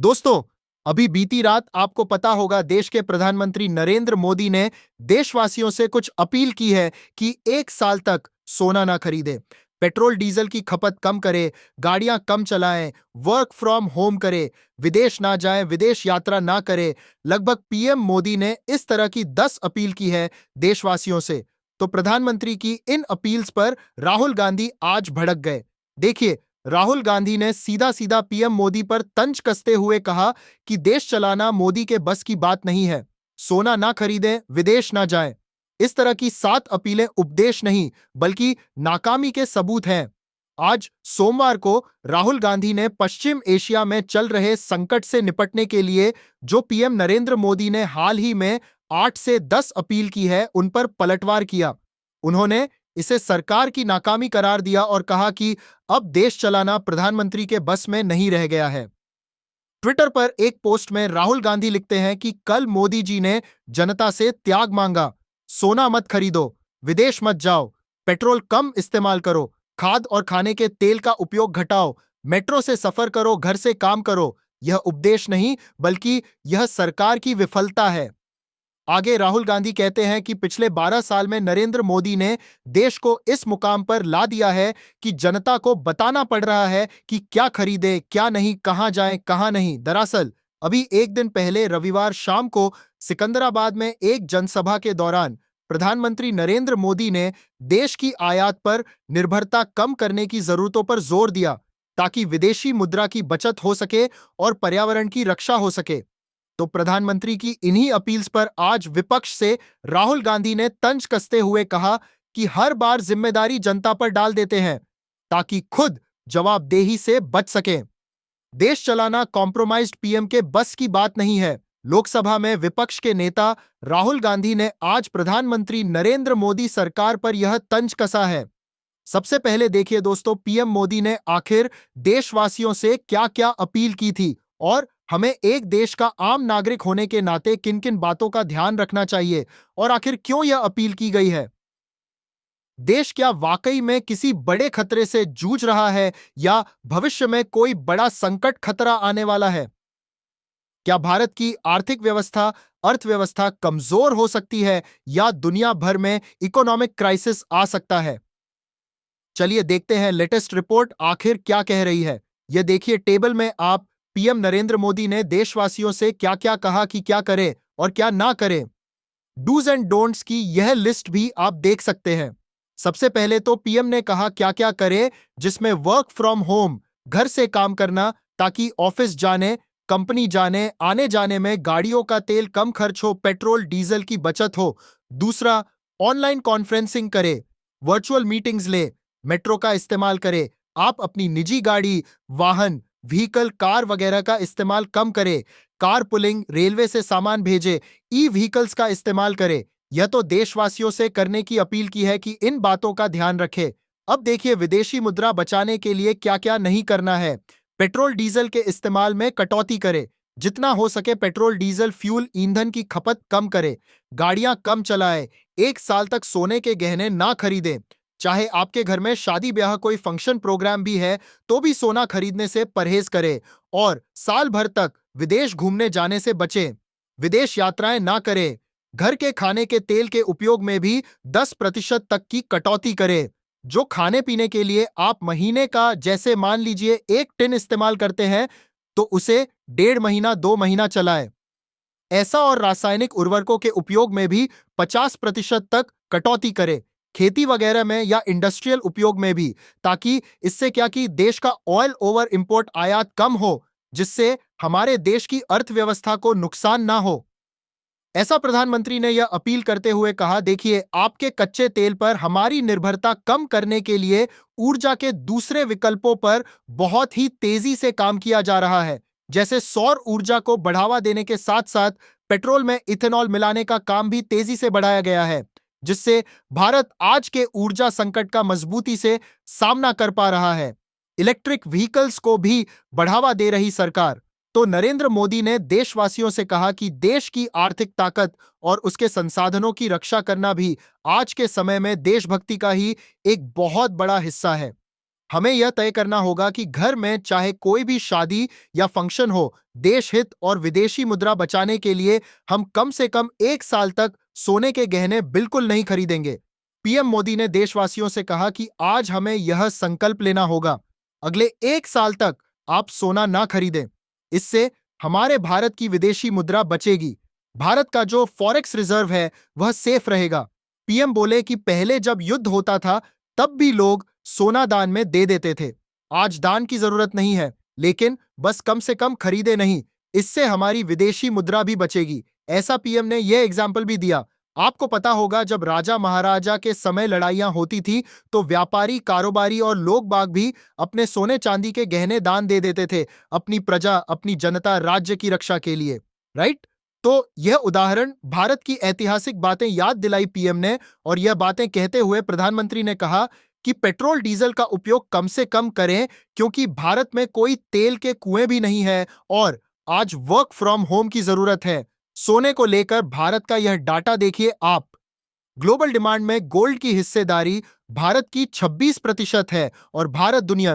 दोस्तों, अभी बीती रात आपको पता होगा देश के प्रधानमंत्री नरेंद्र मोदी ने देशवासियों से कुछ अपील की है कि 1 साल तक सोना ना खरीदें, पेट्रोल डीजल की खपत कम करें, गाड़ियां कम चलाएं, वर्क फ्रॉम होम करें, विदेश ना जाएं, विदेश यात्रा ना करें। लगभग पीएम मोदी ने इस तरह की 10 अपील की है देशवासियों से। तो प्रधानमंत्री की इन अपील्स पर राहुल गांधी आज भड़क गए। देखिए, राहुल गांधी ने सीधा सीधा पीएम मोदी पर तंज कसते हुए कहा कि देश चलाना मोदी के बस की बात नहीं है, सोना ना खरीदें, विदेश ना जाएं। इस तरह की 7 अपीलें उपदेश नहीं बल्कि नाकामी के सबूत हैं। आज सोमवार को राहुल गांधी ने पश्चिम एशिया में चल रहे संकट से निपटने के लिए जो पीएम नरेंद्र मोदी ने हाल ही में 8 से 10 अपील की है, उन पर पलटवार किया। उन्होंने इसे सरकार की नाकामी करार दिया और कहा कि अब देश चलाना प्रधानमंत्री के बस में नहीं रह गया है। ट्विटर पर एक पोस्ट में राहुल गांधी लिखते हैं कि कल मोदी जी ने जनता से त्याग मांगा, सोना मत खरीदो, विदेश मत जाओ, पेट्रोल कम इस्तेमाल करो, खाद और खाने के तेल का उपयोग घटाओ, मेट्रो से सफर करो, घर से काम करो। यह उपदेश नहीं बल्कि यह सरकार की विफलता है। आगे राहुल गांधी कहते हैं कि पिछले 12 साल में नरेंद्र मोदी ने देश को इस मुकाम पर ला दिया है कि जनता को बताना पड़ रहा है कि क्या खरीदे, क्या नहीं, कहां जाएं, कहां नहीं। दरअसल अभी एक दिन पहले रविवार शाम को सिकंदराबाद में एक जनसभा के दौरान प्रधानमंत्री नरेंद्र मोदी ने देश की आयात पर निर्भरता कम करने की जरूरतों पर जोर दिया ताकि विदेशी मुद्रा की बचत हो सके और पर्यावरण की रक्षा हो सके। तो प्रधानमंत्री की इन्हीं अपील्स पर आज विपक्ष से राहुल गांधी ने तंज कसते हुए कहा कि हर बार जिम्मेदारी जनता पर डाल देते हैं ताकि खुद जवाबदेही से बच सकें। देश चलाना कॉम्प्रोमाइज्ड पीएम के बस की बात नहीं है। लोकसभा में विपक्ष के नेता राहुल गांधी ने आज प्रधानमंत्री नरेंद्र मोदी सरकार पर यह तंज कसा है। सबसे पहले देखिए दोस्तों, पीएम मोदी ने आखिर देशवासियों से क्या-क्या अपील की थी और हमें एक देश का आम नागरिक होने के नाते किन-किन बातों का ध्यान रखना चाहिए और आखिर क्यों यह अपील की गई है। देश क्या वाकई में किसी बड़े खतरे से जूझ रहा है या भविष्य में कोई बड़ा संकट खतरा आने वाला है? क्या भारत की आर्थिक व्यवस्था, अर्थव्यवस्था कमजोर हो सकती है या दुनिया भर में इकोनॉमिक क्राइसिस आ सकता है? चलिए देखते हैं लेटेस्ट रिपोर्ट आखिर क्या कह रही है। यह देखिए, टेबल में आप पीएम नरेंद्र मोदी ने देशवासियों से क्या-क्या कहा कि क्या करें और क्या ना करें। डूज एंड डोंट्स की यह लिस्ट भी आप देख सकते हैं। सबसे पहले तो पीएम ने कहा क्या-क्या करें, जिसमें वर्क फ्रॉम होम, घर से काम करना ताकि ऑफिस जाने, कंपनी जाने, आने जाने में गाड़ियों का तेल कम खर्च हो, पेट्रोल डीजल की बचत हो। दूसरा, ऑनलाइन कॉन्फ्रेंसिंग करे, वर्चुअल मीटिंग्स ले, मेट्रो का इस्तेमाल करे। आप अपनी निजी गाड़ी, वाहन, व्हीकल, कार वगैरह का इस्तेमाल कम करे। कार पुलिंग, रेलवे से सामान भेजे, ई व्हीकल्स का इस्तेमाल करे। यह तो देशवासियों से करने की अपील की है कि इन बातों का ध्यान रखें। अब देखिए, विदेशी मुद्रा बचाने के लिए क्या-क्या नहीं करना है। पेट्रोल डीजल के इस्तेमाल में कटौती करे। जितना हो सके पेट्रोल डीजल फ्यूल ईंधन की खपत कम करे। गाड़ियां कम चलाए। 1 साल तक सोने के गहने ना खरीदें। चाहे आपके घर में शादी ब्याह कोई फंक्शन प्रोग्राम भी है तो भी सोना खरीदने से परहेज करें और साल भर तक विदेश घूमने जाने से बचें। विदेश यात्राएं ना करें। घर के खाने के तेल के उपयोग में भी 10% तक की कटौती करें। जो खाने पीने के लिए आप महीने का, जैसे मान लीजिए 1 टिन इस्तेमाल करते हैं, तो उसे 1.5 महीना 2 महीना चलाएं। ऐसा और रासायनिक उर्वरकों के उपयोग में भी 50% तक कटौती करें, खेती वगैरह में या इंडस्ट्रियल उपयोग में भी, ताकि इससे क्या कि देश का ऑयल ओवर इंपोर्ट आयात कम हो, जिससे हमारे देश की अर्थव्यवस्था को नुकसान ना हो। ऐसा प्रधानमंत्री ने यह अपील करते हुए कहा, देखिए, आपके कच्चे तेल पर हमारी निर्भरता कम करने के लिए ऊर्जा के दूसरे विकल्पों पर बहुत ही तेजी से काम किया जा रहा है। जैसे सौर ऊर्जा को बढ़ावा देने के साथ साथ पेट्रोल में इथेनॉल मिलाने का काम भी तेजी से बढ़ाया गया है, जिससे भारत आज के ऊर्जा संकट का मजबूती से सामना कर पा रहा है। इलेक्ट्रिक व्हीकल्स को भी बढ़ावा दे रही सरकार। तो नरेंद्र मोदी ने देशवासियों से कहा कि देश की आर्थिक ताकत और उसके संसाधनों की रक्षा करना भी आज के समय में देशभक्ति का ही एक बहुत बड़ा हिस्सा है। हमें यह तय करना होगा कि घर में चाहे कोई भी शादी या फंक्शन हो, देश हित और विदेशी मुद्रा बचाने के लिए हम कम से कम 1 साल तक सोने के गहने बिल्कुल नहीं खरीदेंगे। पीएम मोदी ने देशवासियों से कहा कि आज हमें यह संकल्प लेना होगा, अगले 1 साल तक आप सोना ना खरीदें। इससे हमारे भारत की विदेशी मुद्रा बचेगी। भारत का जो फॉरेक्स रिजर्व है वह सेफ रहेगा। पीएम बोले कि पहले जब युद्ध होता था तब भी लोग सोना दान में दे देते थे। आज दान की जरूरत नहीं है, लेकिन बस कम से कम खरीदे नहीं। इससे हमारी विदेशी मुद्रा भी बचेगी। ऐसा पीएम ने यह एग्जाम्पल भी दिया। आपको पता होगा जब राजा महाराजा के समय लड़ाइयां होती थी तो व्यापारी, कारोबारी और लोग बाग भी अपने सोने चांदी के गहने दान दे देते थे अपनी प्रजा, अपनी जनता, राज्य की रक्षा के लिए। राइट? तो यह उदाहरण भारत की ऐतिहासिक बातें याद दिलाई पीएम ने। और यह बातें कहते हुए प्रधानमंत्री ने कहा कि पेट्रोल डीजल का उपयोग कम से कम करें, क्योंकि भारत में कोई तेल के कुएं भी नहीं है और आज वर्क फ्रॉम होम की जरूरत है। सोने को लेकर भारत का यह डाटा देखिए आप। ग्लोबल डिमांड में गोल्ड की हिस्सेदारी भारत की 26% है और भारत दुनिया